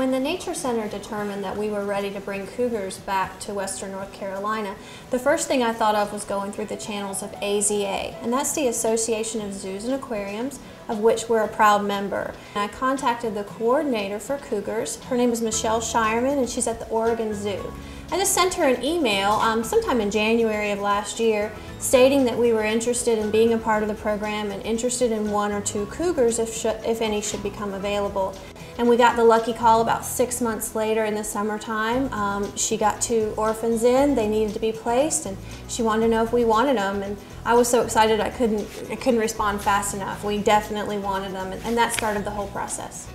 When the Nature Center determined that we were ready to bring cougars back to Western North Carolina, the first thing I thought of was going through the channels of AZA, and that's the Association of Zoos and Aquariums, of which we're a proud member. And I contacted the coordinator for cougars. Her name is Michelle Shireman, and she's at the Oregon Zoo. I just sent her an email sometime in January of last year stating that we were interested in being a part of the program and interested in 1 or 2 cougars if any should become available. And we got the lucky call about 6 months later in the summertime. She got 2 orphans in, they needed to be placed, and she wanted to know if we wanted them. And I was so excited I couldn't respond fast enough. We definitely wanted them, and that started the whole process.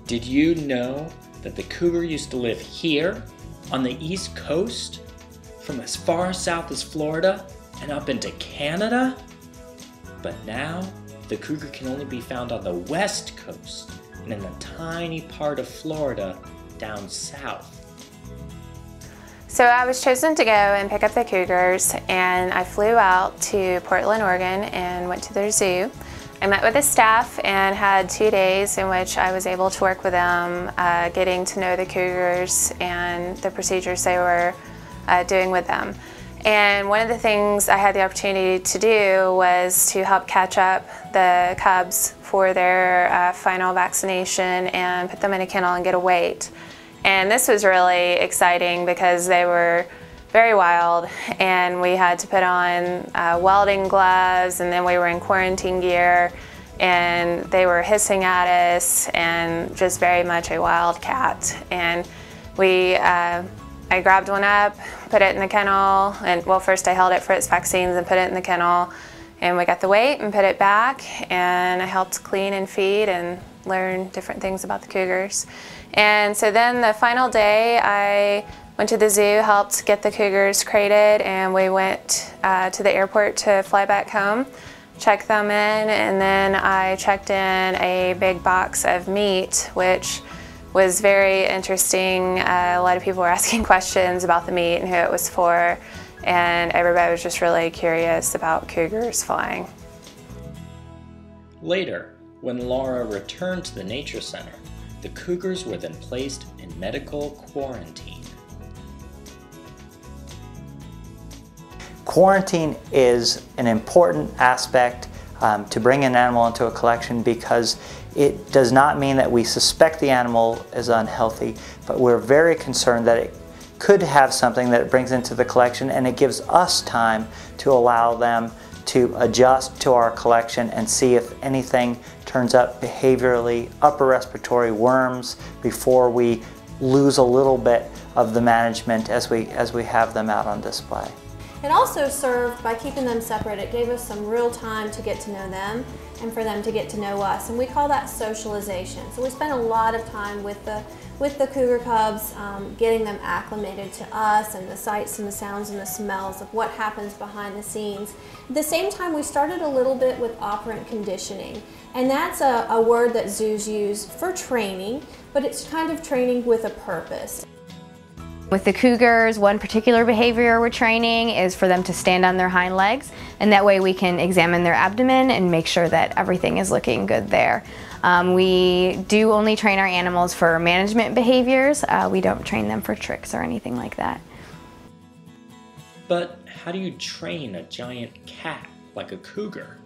Did you know that the cougar used to live here on the East Coast, from as far south as Florida and up into Canada? But now the cougar can only be found on the West Coast and in a tiny part of Florida down south. So I was chosen to go and pick up the cougars, and I flew out to Portland, Oregon and went to their zoo. I met with the staff and had 2 days in which I was able to work with them, getting to know the cougars and the procedures they were doing with them. And one of the things I had the opportunity to do was to help catch up the cubs for their final vaccination and put them in a kennel and get a weight. And this was really exciting because they were very wild, and we had to put on welding gloves, and then we were in quarantine gear, and they were hissing at us and just very much a wild cat. And I grabbed one up, put it in the kennel, and well, first I held it for its vaccines and put it in the kennel, and we got the weight and put it back, and I helped clean and feed and learn different things about the cougars. And so then the final day I went to the zoo, helped get the cougars crated, and we went to the airport to fly back home, checked them in, and then I checked in a big box of meat, which was very interesting. A lot of people were asking questions about the meat and who it was for, and everybody was just really curious about cougars flying. Later, when Laura returned to the Nature Center, the cougars were then placed in medical quarantine. Quarantine is an important aspect to bring an animal into a collection, because it does not mean that we suspect the animal is unhealthy, but we're very concerned that it could have something that it brings into the collection, and it gives us time to allow them to adjust to our collection and see if anything turns up behaviorally, upper respiratory worms, before we lose a little bit of the management as we have them out on display. It also served, by keeping them separate, it gave us some real time to get to know them and for them to get to know us, and we call that socialization. So we spent a lot of time with the cougar cubs, getting them acclimated to us and the sights and the sounds and the smells of what happens behind the scenes. At the same time, we started a little bit with operant conditioning, and that's a word that zoos use for training, but it's kind of training with a purpose. With the cougars, one particular behavior we're training is for them to stand on their hind legs, and that way we can examine their abdomen and make sure that everything is looking good there. We do only train our animals for management behaviors. We don't train them for tricks or anything like that. But how do you train a giant cat like a cougar?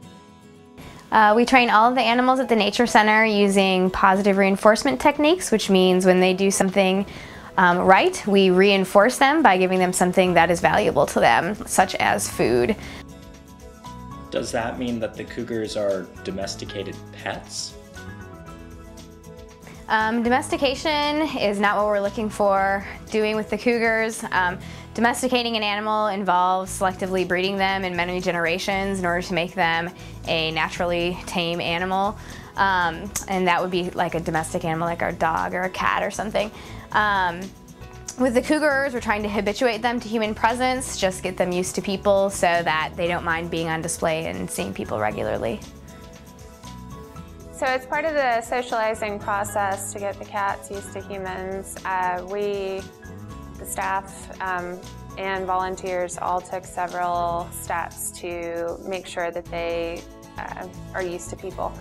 We train all of the animals at the Nature Center using positive reinforcement techniques, which means when they do something right, we reinforce them by giving them something that is valuable to them, such as food. Does that mean that the cougars are domesticated pets? Domestication is not what we're looking for doing with the cougars. Domesticating an animal involves selectively breeding them in many generations in order to make them a naturally tame animal. And that would be like a domestic animal like our dog or a cat or something. With the cougars, we're trying to habituate them to human presence, just get them used to people so that they don't mind being on display and seeing people regularly. So it's part of the socializing process to get the cats used to humans. We, the staff and volunteers, all took several steps to make sure that they are used to people.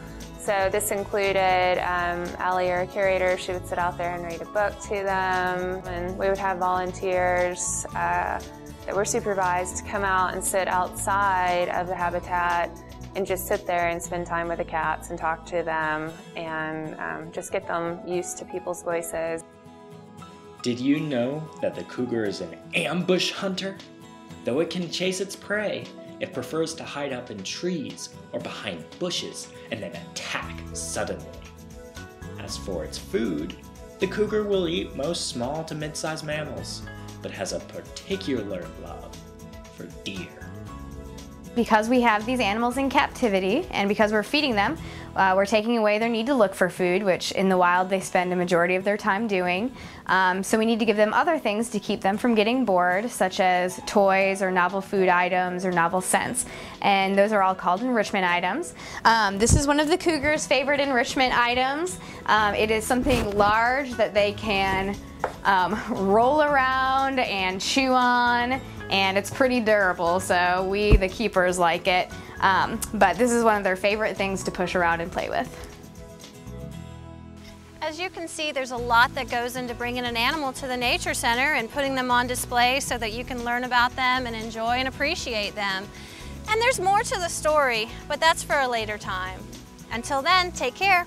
So this included Allie, our curator. She would sit out there and read a book to them, and we would have volunteers that were supervised come out and sit outside of the habitat and just sit there and spend time with the cats and talk to them and just get them used to people's voices. Did you know that the cougar is an ambush hunter? Though it can chase its prey, it prefers to hide up in trees or behind bushes and then attack suddenly. As for its food, the cougar will eat most small to mid-sized mammals, but has a particular love for deer. Because we have these animals in captivity and because we're feeding them, we're taking away their need to look for food, which in the wild they spend a majority of their time doing. So we need to give them other things to keep them from getting bored, such as toys or novel food items or novel scents. And those are all called enrichment items. This is one of the cougar's favorite enrichment items. It is something large that they can roll around and chew on, and it's pretty durable, so we, the keepers, like it. But this is one of their favorite things to push around and play with. As you can see, there's a lot that goes into bringing an animal to the Nature Center and putting them on display so that you can learn about them and enjoy and appreciate them. And there's more to the story, but that's for a later time. Until then, take care.